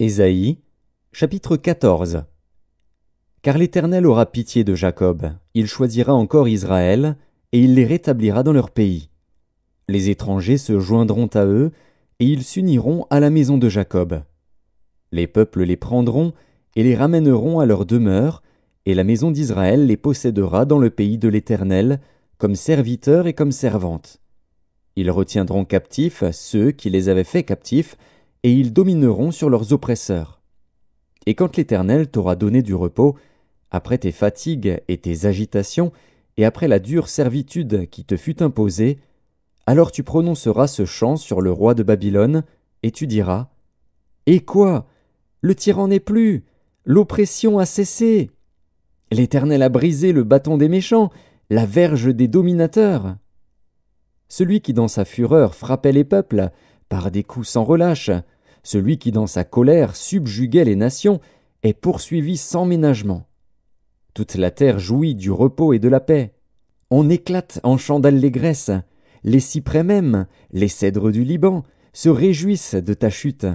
Ésaïe, chapitre 14. Car l'Éternel aura pitié de Jacob, il choisira encore Israël, et il les rétablira dans leur pays. Les étrangers se joindront à eux, et ils s'uniront à la maison de Jacob. Les peuples les prendront, et les ramèneront à leur demeure, et la maison d'Israël les possédera dans le pays de l'Éternel, comme serviteurs et comme servantes. Ils retiendront captifs ceux qui les avaient faits captifs, et ils domineront sur leurs oppresseurs. Et quand l'Éternel t'aura donné du repos, après tes fatigues et tes agitations, et après la dure servitude qui te fut imposée, alors tu prononceras ce chant sur le roi de Babylone, et tu diras: Et quoi? Le tyran n'est plus, l'oppression a cessé. L'Éternel a brisé le bâton des méchants, la verge des dominateurs. Celui qui dans sa fureur frappait les peuples, par des coups sans relâche, celui qui dans sa colère subjuguait les nations, est poursuivi sans ménagement. Toute la terre jouit du repos et de la paix. On éclate en chants d'allégresse. Les cyprès même, les cèdres du Liban, se réjouissent de ta chute.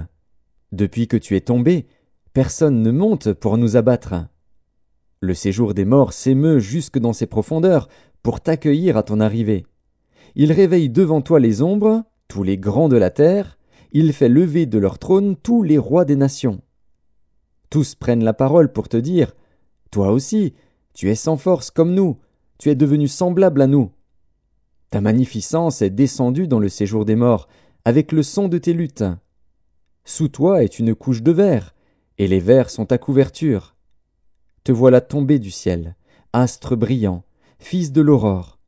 Depuis que tu es tombé, personne ne monte pour nous abattre. Le séjour des morts s'émeut jusque dans ses profondeurs pour t'accueillir à ton arrivée. Il réveille devant toi les ombres, tous les grands de la terre, il fait lever de leur trône tous les rois des nations. Tous prennent la parole pour te dire: Toi aussi, tu es sans force comme nous, tu es devenu semblable à nous. Ta magnificence est descendue dans le séjour des morts, avec le son de tes luttes. Sous toi est une couche de verre, et les vers sont ta couverture. Te voilà tombé du ciel, astre brillant, fils de l'aurore.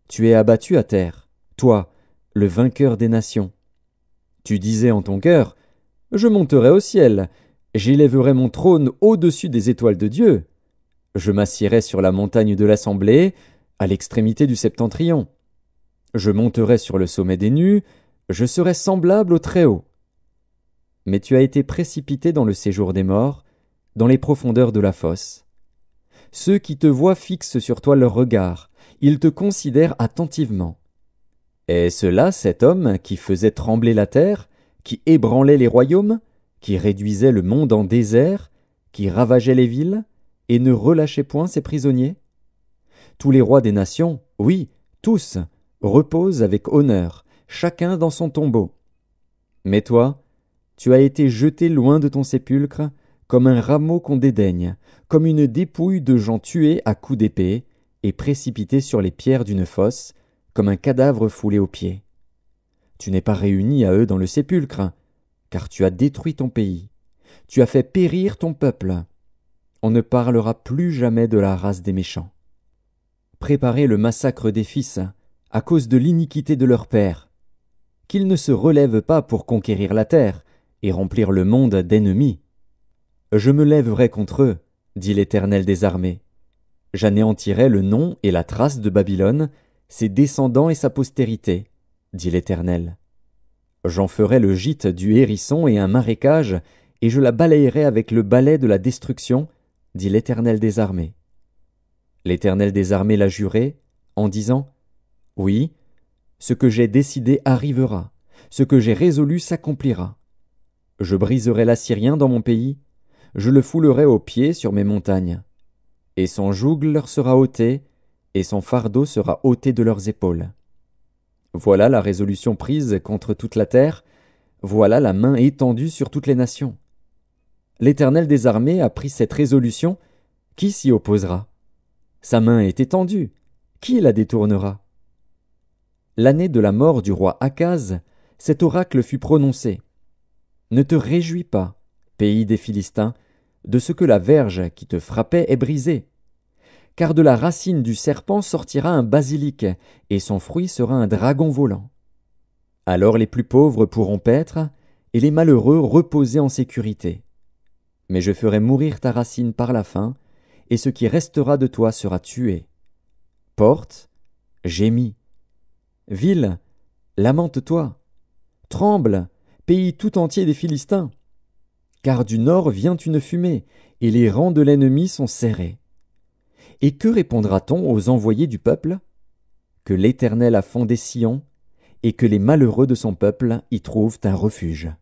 Tu es abattu à terre, toi, le vainqueur des nations. Tu disais en ton cœur: Je monterai au ciel, j'élèverai mon trône au-dessus des étoiles de Dieu. Je m'assiérai sur la montagne de l'assemblée, à l'extrémité du septentrion. Je monterai sur le sommet des nues, je serai semblable au Très-Haut. Mais tu as été précipité dans le séjour des morts, dans les profondeurs de la fosse. Ceux qui te voient fixent sur toi leur regard, ils te considèrent attentivement. Est-ce là cet homme qui faisait trembler la terre, qui ébranlait les royaumes, qui réduisait le monde en désert, qui ravageait les villes, et ne relâchait point ses prisonniers? Tous les rois des nations, oui, tous, reposent avec honneur, chacun dans son tombeau. Mais toi, tu as été jeté loin de ton sépulcre, comme un rameau qu'on dédaigne, comme une dépouille de gens tués à coups d'épée, et précipité sur les pierres d'une fosse, comme un cadavre foulé aux pieds. Tu n'es pas réuni à eux dans le sépulcre, car tu as détruit ton pays. Tu as fait périr ton peuple. On ne parlera plus jamais de la race des méchants. Préparez le massacre des fils, à cause de l'iniquité de leur père. Qu'ils ne se relèvent pas pour conquérir la terre, et remplir le monde d'ennemis. Je me lèverai contre eux, dit l'Éternel des armées. J'anéantirai le nom et la trace de Babylone, ses descendants et sa postérité, dit l'Éternel. J'en ferai le gîte du hérisson et un marécage, et je la balayerai avec le balai de la destruction, dit l'Éternel des armées. L'Éternel des armées l'a juré, en disant: Oui, ce que j'ai décidé arrivera, ce que j'ai résolu s'accomplira. Je briserai l'Assyrien dans mon pays, je le foulerai aux pieds sur mes montagnes. Et son joug leur sera ôté, et son fardeau sera ôté de leurs épaules. Voilà la résolution prise contre toute la terre, voilà la main étendue sur toutes les nations. L'Éternel des armées a pris cette résolution, qui s'y opposera? Sa main est étendue, qui la détournera? L'année de la mort du roi Akaz, cet oracle fut prononcé. Ne te réjouis pas, pays des Philistins, de ce que la verge qui te frappait est brisée. Car de la racine du serpent sortira un basilic, et son fruit sera un dragon volant. Alors les plus pauvres pourront paître, et les malheureux reposer en sécurité. Mais je ferai mourir ta racine par la faim, et ce qui restera de toi sera tué. Porte, gémis. Ville, lamente-toi. Tremble, pays tout entier des Philistins. Car du nord vient une fumée, et les rangs de l'ennemi sont serrés. Et que répondra-t-on aux envoyés du peuple? Que l'Éternel a fondé Sion, et que les malheureux de son peuple y trouvent un refuge.